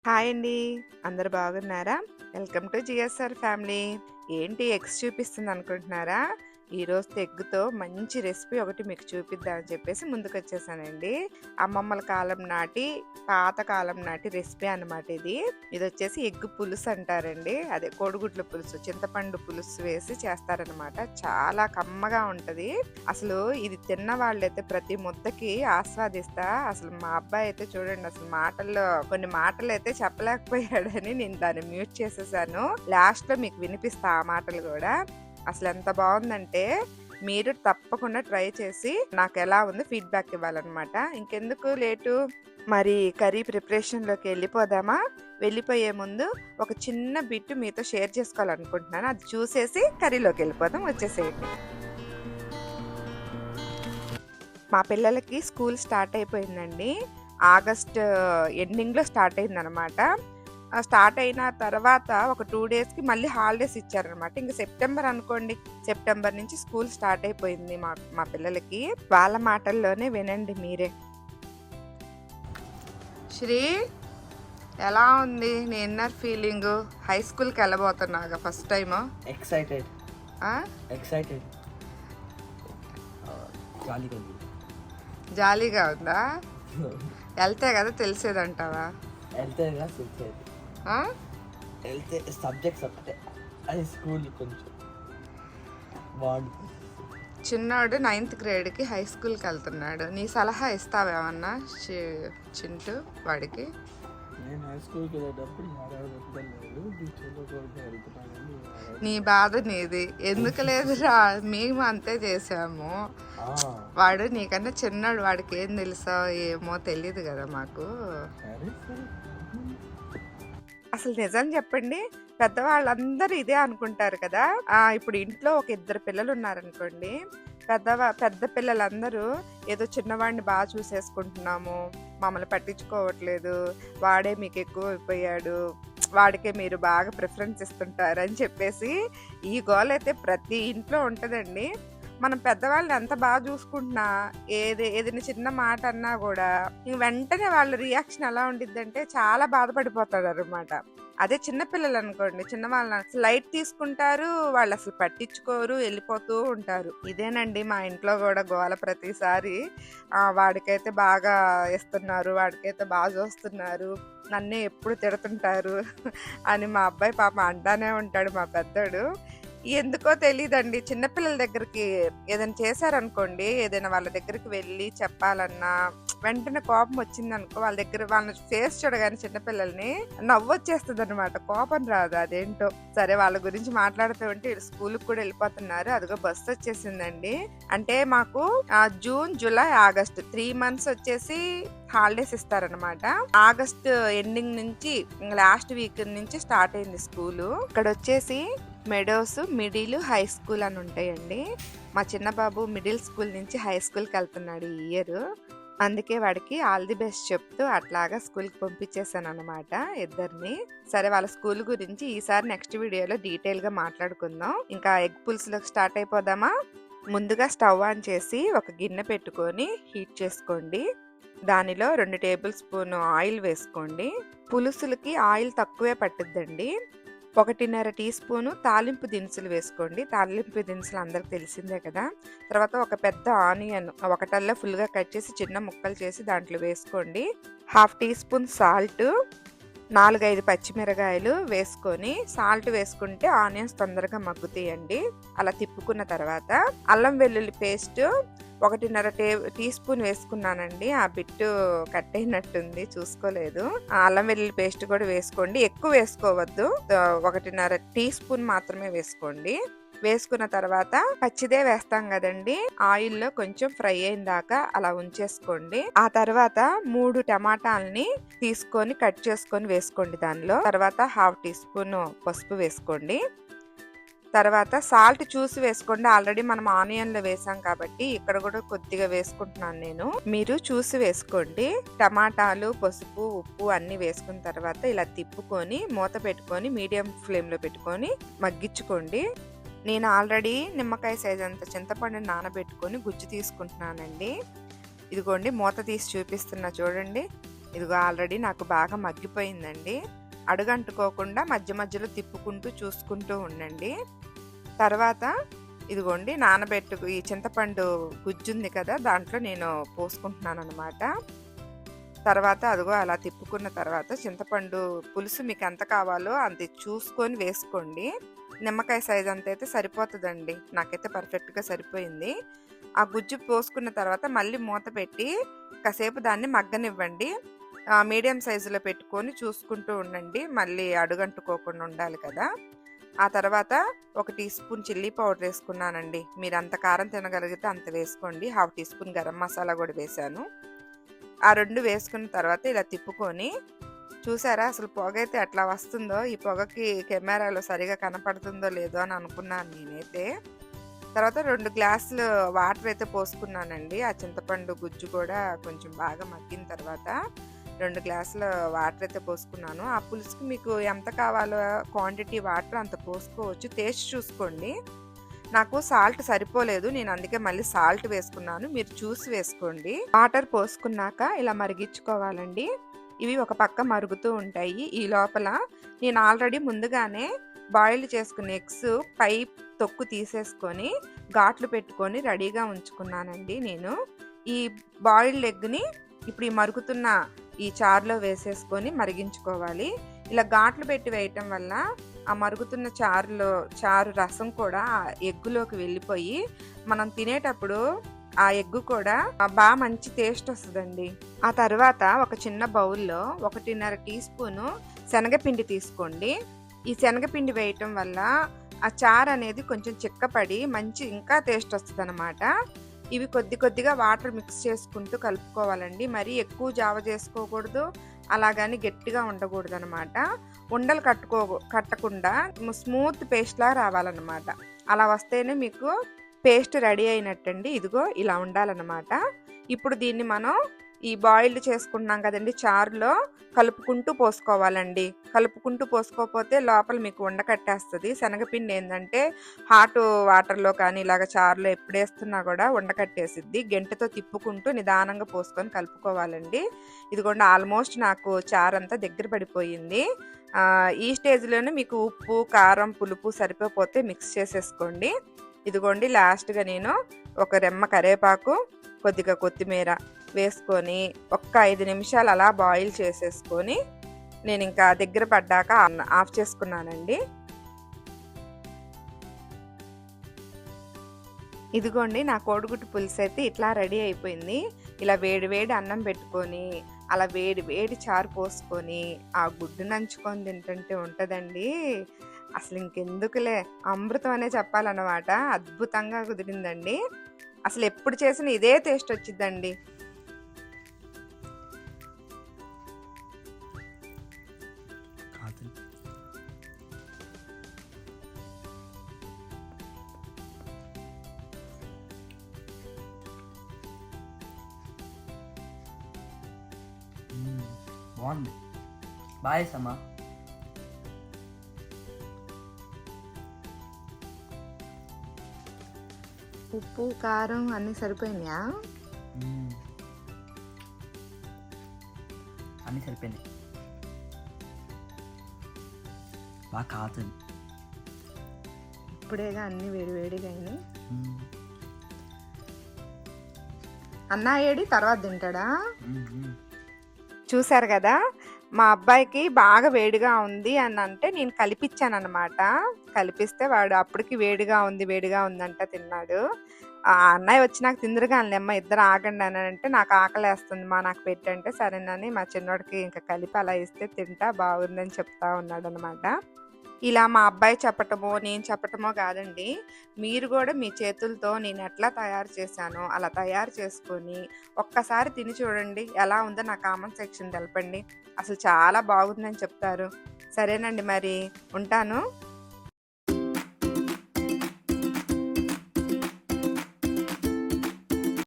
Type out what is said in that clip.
Hi అండి. అందరూ బాగున్నారా? Welcome to GSR family. ఏంటి ఎగ్స్ చూపిస్తుందనుకుంటున్నారా? ఈరోజు ఎగ్‌తో మంచి రెసిపీ ఒకటి మీకు చూపిద్దామని చెప్పేసి ముందుకొచ్చేసానండి. అమ్మమ్మల కాలం నాటి, పాత కాలం నాటి రెసిపీ అన్నమాట ఇది. ఇదొచ్చేసి ఎగ్ పులుసు అంటారండి. అదే కోడిగుడ్ల పులుసు, చింతపండు పులుసు వేసి చేస్తారనమాట. చాలా కమ్మగా ఉంటది. అసలు ఇది తిన్న వాళ్ళైతే ప్రతి ముద్దకి ఆస్వాదిస్తా. అసలు మా అబ్బాయి అయితే చూడండి, అసలు మాటల్లో కొన్ని మాటలైతే చెప్పలేకపోయాడని నేను దాన్ని మ్యూట్ చేసేసాను. లాస్ట్‌లో మీకు వినిపిస్తా ఆ మాటలు గూడా. అసలు ఎంత బాగుందంటే మీరు తప్పకుండా ట్రై చేసి నాకు ఎలా ఉందో ఫీడ్బ్యాక్ ఇవ్వాలన్నమాట. ఇంకెందుకు లేటు, మరి కర్రీ ప్రిపరేషన్‌లోకి వెళ్ళిపోదామా? వెళ్ళిపోయే ముందు ఒక చిన్న బిట్ మీతో షేర్ చేసుకోవాలనుకుంటున్నాను. అది చూసేసి కర్రీలోకి వెళ్ళిపోదాం. వచ్చేసేయండి. మా పిల్లలకి స్కూల్ స్టార్ట్ అయిపోయిందండి. ఆగస్ట్ ఎండింగ్‌లో స్టార్ట్ అయిందనమాట. స్టార్ట్ అయిన తర్వాత ఒక 2 డేస్‌కి మళ్ళీ హాలిడేస్ ఇచ్చారనమాట. ఇంక సెప్టెంబర్ అనుకోండి. సెప్టెంబర్ నుంచి స్కూల్ స్టార్ట్ అయిపోయింది మా పిల్లలకి. వాళ్ళ మాటల్లోనే వినండి మీరే. శ్రీ, ఎలా ఉంది నీ ఇన్నర్ ఫీలింగు? హై స్కూల్‌కి వెళ్ళబోతున్నాగా ఫస్ట్ టైము. ఎక్సైటెడ్ ఆ? ఎక్సైటెడ్ జాలీగా ఉంది. జాలీగా ఉందా? వెళ్తే కదా తెలిసేదంటావా? వెళ్తే కదా తెలిసేది. ఆ? వెళ్తే సబ్జెక్ట్స్ ఒకటే, అది స్కూల్ కొంచెం బాగుంటుంది. చిన్నాడు 9th గ్రేడ్కి హై స్కూల్కి వెళ్తున్నాడు. నీ సలహా ఇస్తావేమన్నా చింటూ వాడికి? నేను హై స్కూల్కి వెళ్ళేటప్పుడు లేదు, బీచ్లో కూడా వెళ్తున్నానని. నీ బాధ నీది, ఎందుకు లేదురా? మేము అంతే చేసాము. వాడు నీకన్నా చిన్నాడు, వాడికి ఏం తెలుసా ఏమో తెలియదు కదా మాకు. సరే సరే. అసలు నిజం చెప్పండి, పెద్దవాళ్ళందరూ ఇదే అనుకుంటారు కదా. ఇప్పుడు ఇంట్లో ఒక 2 పిల్లలు ఉన్నారనుకోండి, పెద్ద పిల్లలందరూ ఏదో చిన్నవాడిని బాగా చూసేసుకుంటున్నాము, మమ్మల్ని పట్టించుకోవట్లేదు, వాడే మీకు ఎక్కువ అయిపోయాడు, వాడికే మీరు బాగా ప్రిఫరెన్స్ ఇస్తుంటారు అని చెప్పేసి ఈ గోల అయితే ప్రతి ఇంట్లో ఉంటుందండి. మనం పెద్దవాళ్ళని ఎంత బాగా చూసుకుంటున్నా, ఏదైనా చిన్న మాట అన్నా కూడా వెంటనే వాళ్ళ రియాక్షన్ ఎలా ఉండిద్దంటే చాలా బాధపడిపోతారు అనమాట. అదే చిన్నపిల్లలు అనుకోండి, చిన్నవాళ్ళని అసలు లైట్ తీసుకుంటారు, వాళ్ళు అసలు పట్టించుకోరు, వెళ్ళిపోతూ ఉంటారు. ఇదేనండి మా ఇంట్లో కూడా గోల ప్రతిసారి. వాడికైతే బాగా ఇస్తున్నారు, వాడికైతే బాగా చూస్తున్నారు, నన్నే ఎప్పుడు తిడుతుంటారు అని మా అబ్బాయి పాప అంటానే ఉంటాడు, మా పెద్దోడు. ఎందుకో తెలీదండి, చిన్నపిల్లల దగ్గరికి ఏదైనా చేశారనుకోండి, ఏదైనా వాళ్ళ దగ్గరికి వెళ్ళి చెప్పాలన్నా వెంటనే కోపం వచ్చిందనుకో, వాళ్ళ ఫేస్ చూడగానే చిన్నపిల్లల్ని నవ్వొచ్చేస్తుంది అనమాట, కోపం రాదు. అదేంటో. సరే, వాళ్ళ గురించి మాట్లాడుతూ ఉంటే స్కూల్కి కూడా వెళ్ళిపోతున్నారు. అదిగో బస్సు వచ్చేసిందండి. అంటే మాకు జూన్, జూలై, ఆగస్ట్ 3 months వచ్చేసి హాలిడేస్ ఇస్తారనమాట. ఆగస్ట్ ఎండింగ్ నుంచి లాస్ట్ వీక్ నుంచి స్టార్ట్ అయింది స్కూలు. ఇక్కడ వచ్చేసి మెడోస్, మిడిల్, హై స్కూల్ అని ఉంటాయండి. మా చిన్న బాబు మిడిల్ స్కూల్ నుంచి హై స్కూల్కి వెళ్తున్నాడు ఈ ఇయర్. అందుకే వాడికి ఆల్ ది బెస్ట్ చెప్తూ అట్లాగా స్కూల్కి పంపించేసాను అనమాట ఇద్దరిని. సరే, వాళ్ళ స్కూల్ గురించి ఈసారి నెక్స్ట్ వీడియోలో డీటెయిల్గా మాట్లాడుకుందాం. ఇంకా ఎగ్ పులుసులోకి స్టార్ట్ అయిపోదామా? ముందుగా స్టవ్ ఆన్ చేసి ఒక గిన్నె పెట్టుకొని హీట్ చేసుకోండి. దానిలో 2 టేబుల్ స్పూన్ ఆయిల్ వేసుకోండి. పులుసులకి ఆయిల్ తక్కువే పట్టుద్దండి. 1.5 టీ స్పూను తాలింపు దినుసులు వేసుకోండి. తాలింపు దినుసులు అందరికి తెలిసిందే కదా. తర్వాత ఒక పెద్ద ఆనియన్ ఒకటల్లా ఫుల్గా కట్ చేసి చిన్న ముక్కలు చేసి దాంట్లో వేసుకోండి. 1/2 టీ స్పూన్ సాల్ట్, 4-5 పచ్చిమిరకాయలు వేసుకొని, సాల్ట్ వేసుకుంటే ఆనియన్స్ తొందరగా మగ్గుతాయండి. అలా తిప్పుకున్న తర్వాత అల్లం వెల్లుల్లి పేస్ట్ 1.5 టీ స్పూన్ వేసుకున్నానండి. ఆ బిట్టు కట్ అయినట్టుంది, చూసుకోలేదు. అల్లం వెల్లుల్లి పేస్ట్ కూడా వేసుకోండి, ఎక్కువ వేసుకోవద్దు. 1.5 టీ స్పూన్ మాత్రమే వేసుకోండి. వేసుకున్న తర్వాత పచ్చిదే వేస్తాం కదండి, ఆయిల్లో కొంచెం ఫ్రై అయిన దాకా అలా ఉంచేసుకోండి. ఆ తర్వాత 3 టమాటాలని తీసుకొని కట్ చేసుకొని వేసుకోండి దానిలో. తర్వాత 1/2 టీ స్పూన్ పసుపు వేసుకోండి. తర్వాత సాల్ట్ చూసి వేసుకోండి, ఆల్రెడీ మనం ఆనియన్లో వేసాం కాబట్టి ఇక్కడ కూడా కొద్దిగా వేసుకుంటున్నాను నేను, మీరు చూసి వేసుకోండి. టమాటాలు, పసుపు, ఉప్పు అన్ని వేసుకున్న తర్వాత ఇలా తిప్పుకొని మూత పెట్టుకొని మీడియం ఫ్లేమ్లో పెట్టుకొని మగ్గించుకోండి. నేను ఆల్రెడీ నిమ్మకాయ సైజ్ అంత చింతపండుని నానబెట్టుకొని గుజ్జు తీసుకుంటున్నానండి. ఇదిగోండి, మూత తీసి చూపిస్తున్నా చూడండి. ఇదిగో ఆల్రెడీ నాకు బాగా మగ్గిపోయిందండి. అడుగంటుకోకుండా మధ్య మధ్యలో తిప్పుకుంటూ చూసుకుంటూ ఉండండి. తర్వాత ఇదిగోండి ఈ చింతపండు గుజ్జుంది కదా, దాంట్లో నేను పోసుకుంటున్నాననమాట. తర్వాత అదిగో అలా తిప్పుకున్న తర్వాత చింతపండు పులుసు మీకు ఎంత కావాలో అంత చూసుకొని వేసుకోండి. నిమ్మకాయ సైజ్ అంత అయితే సరిపోతుందండి. నాకైతే పర్ఫెక్ట్గా సరిపోయింది. ఆ గుజ్జు పోసుకున్న తర్వాత మళ్ళీ మూత పెట్టి కాసేపు దాన్ని మగ్గనివ్వండి. మీడియం సైజులో పెట్టుకొని చూసుకుంటూ ఉండండి, మళ్ళీ అడుగంటుకోకుండా ఉండాలి కదా. ఆ తర్వాత 1 టీ స్పూన్ చిల్లీ పౌడర్ వేసుకున్నానండి. మీరు అంత కారం తినగలిగితే అంత వేసుకోండి. 1/2 టీ స్పూన్ గరం మసాలా కూడా వేసాను. ఆ 2 వేసుకున్న తర్వాత ఇలా తిప్పుకొని చూసారా అసలు పొగ అయితే ఎట్లా వస్తుందో. ఈ పొగకి కెమెరాలో సరిగా కనపడుతుందో లేదో అని అనుకున్నాను నేనైతే. తర్వాత 2 గ్లాసులు వాటర్ అయితే పోసుకున్నానండి. ఆ చింతపండు గుజ్జు కూడా కొంచెం బాగా మగ్గిన తర్వాత 2 గ్లాసుల వాటర్ అయితే పోసుకున్నాను. ఆ పులుసుకి మీకు ఎంత కావాలో క్వాంటిటీ వాటర్ అంత పోసుకోవచ్చు. టేస్ట్ చూసుకోండి. నాకు సాల్ట్ సరిపోలేదు, నేను అందుకే మళ్ళీ సాల్ట్ వేసుకున్నాను. మీరు చూసి వేసుకోండి. వాటర్ పోసుకున్నాక ఇలా మరిగించుకోవాలండి. ఇవి ఒక పక్క మరుగుతూ ఉంటాయి. ఈ లోపల నేను ఆల్రెడీ ముందుగానే బాయిల్ చేసుకున్న ఎగ్స్ పై తొక్కు తీసేసుకొని ఘాట్లు పెట్టుకొని రెడీగా ఉంచుకున్నానండి. నేను ఈ బాయిల్డ్ ఎగ్ని ఇప్పుడు ఈ మరుగుతున్న ఈ చారులో వేసేసుకొని మరిగించుకోవాలి. ఇలా ఘాట్లు పెట్టి వేయటం వల్ల ఆ మరుగుతున్న చారు రసం కూడా ఆ ఎగ్గులోకి వెళ్ళిపోయి మనం తినేటప్పుడు ఆ ఎగ్గు కూడా బాగా మంచి టేస్ట్ వస్తుందండి. ఆ తర్వాత ఒక చిన్న బౌల్లో 1.5 టీ స్పూను శనగపిండి తీసుకోండి. ఈ శనగపిండి వేయటం వల్ల ఆ చారు అనేది కొంచెం చిక్కపడి మంచి ఇంకా టేస్ట్ వస్తుంది అనమాట. ఇవి కొద్దిగా వాటర్ మిక్స్ చేసుకుంటూ కలుపుకోవాలండి. మరీ ఎక్కువ జావ చేసుకోకూడదు, అలాగని గట్టిగా ఉండకూడదు అనమాట. ఉండలు కట్టకుండా స్మూత్ పేస్ట్లా రావాలన్నమాట. అలా వస్తేనే మీకు పేస్ట్ రెడీ అయినట్టండి. ఇదిగో ఇలా ఉండాలన్నమాట. ఇప్పుడు దీన్ని మనం ఈ బాయిల్డ్ చేసుకుంటున్నాం కదండి చారులో కలుపుకుంటూ పోసుకోవాలండి. కలుపుకుంటూ పోసుకోకపోతే లోపల మీకు ఉండకట్టేస్తుంది. శనగపిండి ఏంటంటే హాట్ వాటర్లో కానీ ఇలాగ చారులో ఎప్పుడు వేస్తున్నా కూడా ఉండకట్టేసిద్ది. గెంటతో తిప్పుకుంటూ నిదానంగా పోసుకొని కలుపుకోవాలండి. ఇదిగోండి ఆల్మోస్ట్ నాకు చారు అంతా దగ్గర పడిపోయింది. ఈ స్టేజ్లోనే మీకు ఉప్పు, కారం, పులుపు సరిపోతే మిక్స్ చేసేసుకోండి. ఇదిగోండి లాస్ట్గా నేను ఒక రెమ్మ కరివేపాకు, కొద్దిగా కొత్తిమీర వేసుకొని ఒక్క 5 నిమిషాలు అలా బాయిల్ చేసేసుకొని నేను ఇంకా దగ్గర పడ్డాక ఆఫ్ చేసుకున్నానండి. ఇదిగోండి నా కోడిగుడ్డు పులుసు అయితే ఇట్లా రెడీ అయిపోయింది. ఇలా వేడి అన్నం పెట్టుకొని అలా వేడి చారు పోసుకొని ఆ గుడ్డు నంచుకొని తింటుంటే ఉంటుందండి. అసలు ఇంకెందుకులే, అమృతం అనే చెప్పాలన్నమాట. అద్భుతంగా కుదిరిందండి. అసలు ఎప్పుడు చేసిన ఇదే టేస్ట్ వచ్చిందండి. బాగుంది, బాగా వేసామా. ఉప్పు, కారం అన్నీ సరిపోయినాయా? అన్నీ సరిపోయినాయి. బాగా కాతుంది. ఇప్పుడేగా అన్నీ వేడిగా అయినాయి. అన్న ఏడి తర్వాత తింటాడా? చూసారు కదా, మా అబ్బాయికి బాగా వేడిగా ఉంది అని అంటే నేను కలిపిచ్చాను అనమాట. కలిపిస్తే వాడు అప్పటికి వేడిగా ఉందంట తిన్నాడు. అన్నయ్య వచ్చి నాకు తిందురుగానిలేమ్మ, ఇద్దరు ఆగండి అని అంటే నాకు ఆకలేస్తుంది మా, నాకు పెట్టంటే సరేనని మా చిన్నోడికి ఇంకా కలిపి అలా ఇస్తే తింటా బాగుందని చెప్తా ఉన్నాడు అనమాట. ఇలా మా అబ్బాయి చెప్పటమో నేను చెప్పటమో కాదండి, మీరు కూడా మీ చేతులతో నేను ఎట్లా తయారు చేశానో అలా తయారు చేసుకొని ఒక్కసారి తిని చూడండి. ఎలా ఉందో నా కామెంట్ సెక్షన్ తెలపండి. అసలు చాలా బాగుందని చెప్తారు. సరేనండి, మరి ఉంటాను.